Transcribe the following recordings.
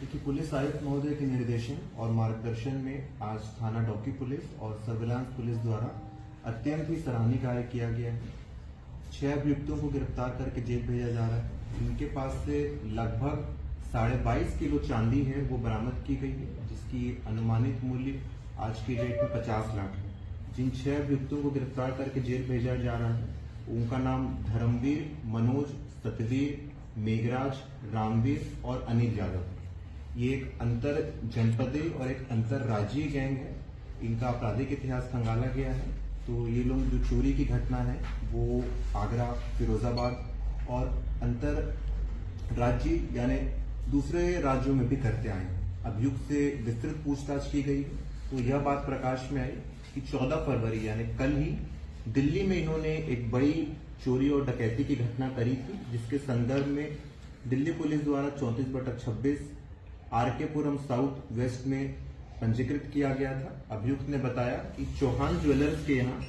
देखिए, पुलिस आयुक्त महोदय के निर्देशन और मार्गदर्शन में आज थाना डौकी पुलिस और सर्विलांस पुलिस द्वारा अत्यंत ही सराहनीय कार्य किया गया है। 6 अभियुक्तों को गिरफ्तार करके जेल भेजा जा रहा है। इनके पास से लगभग 22.5 किलो चांदी है वो बरामद की गई है, जिसकी अनुमानित मूल्य आज की डेट में 50 लाख है। जिन 6 अभियुक्तों को गिरफ्तार करके जेल भेजा जा रहा है उनका नाम धर्मवीर, मनोज, सतवीर, मेघराज, रामवीर और अनिल यादव है। ये एक अंतर जनपदीय और एक अंतरराज्यीय गैंग है। इनका आपराधिक इतिहास खंगाला गया है। तो ये लोग जो चोरी की घटना है वो आगरा, फिरोजाबाद और अंतर राज्य यानी दूसरे राज्यों में भी करते आए हैं। अभियुक्त से विस्तृत पूछताछ की गई तो यह बात प्रकाश में आई कि 14 फरवरी यानी कल ही दिल्ली में इन्होंने एक बड़ी चोरी और डकैती की घटना करी थी, जिसके संदर्भ में दिल्ली पुलिस द्वारा 34/26 आरकेपुरम साउथ वेस्ट में पंजीकृत किया गया था। अभियुक्त ने बताया कि चौहान ज्वेलर्स के यहाँ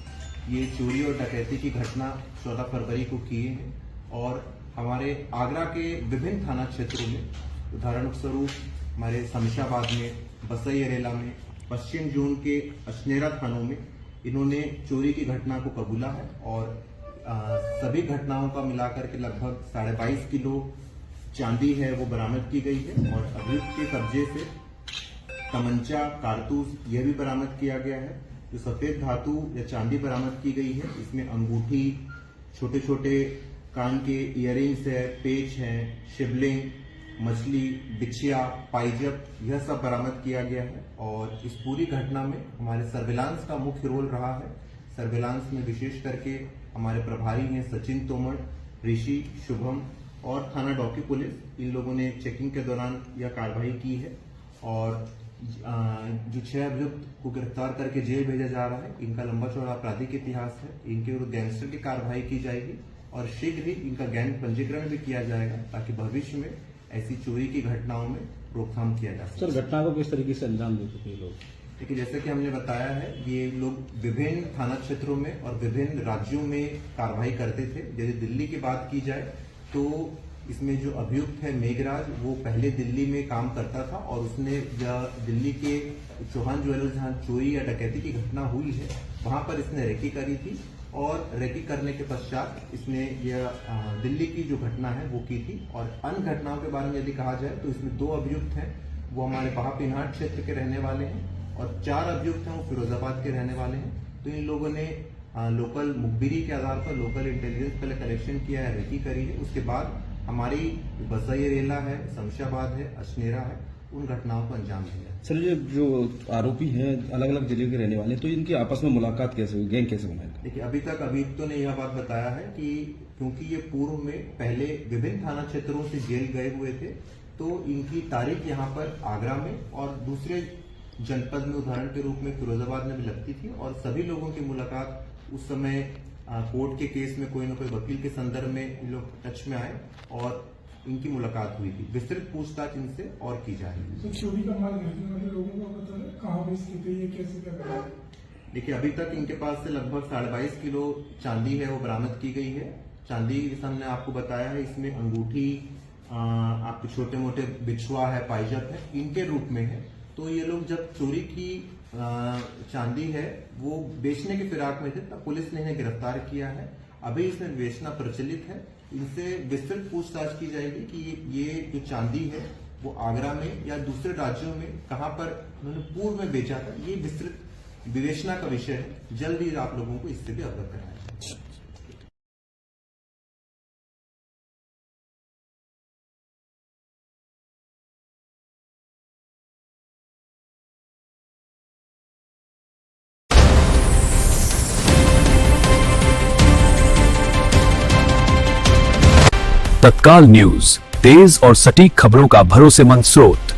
ये चोरी और डकैती की घटना 14 फरवरी को किए हैं और हमारे आगरा के विभिन्न थाना क्षेत्रों में, उदाहरण स्वरूप हमारे शमशाबाद में, बसई अरेला में, पश्चिम जोन के अशनेरा थानों में इन्होंने चोरी की घटना को कबूला है और सभी घटनाओं का मिलाकर के लगभग 22.5 किलो चांदी है वो बरामद की गई है और अभियुक्त के कब्जे से तमंचा, कारतूस यह भी बरामद किया गया है। जो सफेद धातु या चांदी बरामद की गई है इसमें अंगूठी, छोटे छोटे कान के इयररिंग्स है, पेच है, शिवलिंग, मछली, बिछिया, पाइजप यह सब बरामद किया गया है। और इस पूरी घटना में हमारे सर्विलांस का मुख्य रोल रहा है। सर्विलांस में विशेष करके हमारे प्रभारी हैं सचिन तोमर, ऋषि, शुभम और थाना डौकी पुलिस। इन लोगों ने चेकिंग के दौरान यह कार्रवाई की है और जो 6 अभियुक्त को गिरफ्तार करके जेल भेजा जा रहा है, इनका लंबा चौड़ा आपराधिक इतिहास है। इनके विरुद्ध गैंगस्टर की कार्रवाई की जाएगी और शीघ्र ही इनका गैंग पंजीकरण भी किया जाएगा ताकि भविष्य में ऐसी चोरी की घटनाओं में रोकथाम किया जा सके। सर, घटना को किस तरीके से अंजाम दे चुके लोग? देखिए, जैसे कि हमने बताया है, ये लोग विभिन्न थाना क्षेत्रों में और विभिन्न राज्यों में कार्रवाई करते थे। यदि दिल्ली की बात की जाए तो इसमें जो अभियुक्त है मेघराज, वो पहले दिल्ली में काम करता था और उसने दिल्ली के चौहान ज्वेलर्स जहां चोरी या डकैती की घटना हुई है वहां पर इसने रेकी करी थी और रेकी करने के पश्चात इसने यह दिल्ली की जो घटना है वो की थी। और अन्य घटनाओं के बारे में यदि कहा जाए तो इसमें 2 अभियुक्त हैं वो हमारे बहापिन्हाट क्षेत्र के रहने वाले हैं और 4 अभियुक्त हैं वो फिरोजाबाद के रहने वाले हैं। तो इन लोगों ने लोकल मुखबिरी के आधार पर लोकल इंटेलिजेंस पहले कलेक्शन किया है, रेकी करी है। उसके बाद हमारी बसई अरेला है, शमशाबाद है, अशनेरा है, उन घटनाओं को अंजाम दिया। सर, ये जो आरोपी हैं अलग अलग जिले के रहने वाले, तो इनकी आपस में मुलाकात कैसे हुई, गैंग कैसे बनाई? देखिए, अभी तक अभियुक्तों ने यह बात बताया है कि क्योंकि ये पूर्व में पहले विभिन्न थाना क्षेत्रों से जेल गए हुए थे तो इनकी तारीख यहाँ पर आगरा में और दूसरे जनपद में उदाहरण के रूप में फिरोजाबाद में भी लगती थी और सभी लोगों की मुलाकात उस समय कोर्ट के केस में कोई न कोई वकील के संदर्भ में इन लोग टच में आए और इनकी मुलाकात हुई थी। विस्तृत पूछताछ इनसे और की जाएगी। चोरी का माल खरीदने वाले लोगों को पता है कहाँ बेचते थे, ये कैसे क्या करा? देखिए, अभी तक इनके पास से लगभग 22.5 किलो चांदी है वो बरामद की गई है। चांदी जैसा हमने आपको बताया है, इसमें अंगूठी, आपके छोटे मोटे बिछुआ है, पाइजप है, इनके रूप में है। तो ये लोग जब चोरी की चांदी है वो बेचने के फिराक में थे तब पुलिस ने इन्हें गिरफ्तार किया है। अभी इसमें बेचना प्रचलित है। इनसे विस्तृत पूछताछ की जाएगी कि ये जो चांदी है वो आगरा में या दूसरे राज्यों में कहां पर उन्होंने पूर्व में बेचा था, ये विस्तृत विवेचना का विषय है। जल्द ही आप लोगों को इससे भी अवगत कराएंगे। तत्काल न्यूज, तेज और सटीक खबरों का भरोसेमंद स्रोत।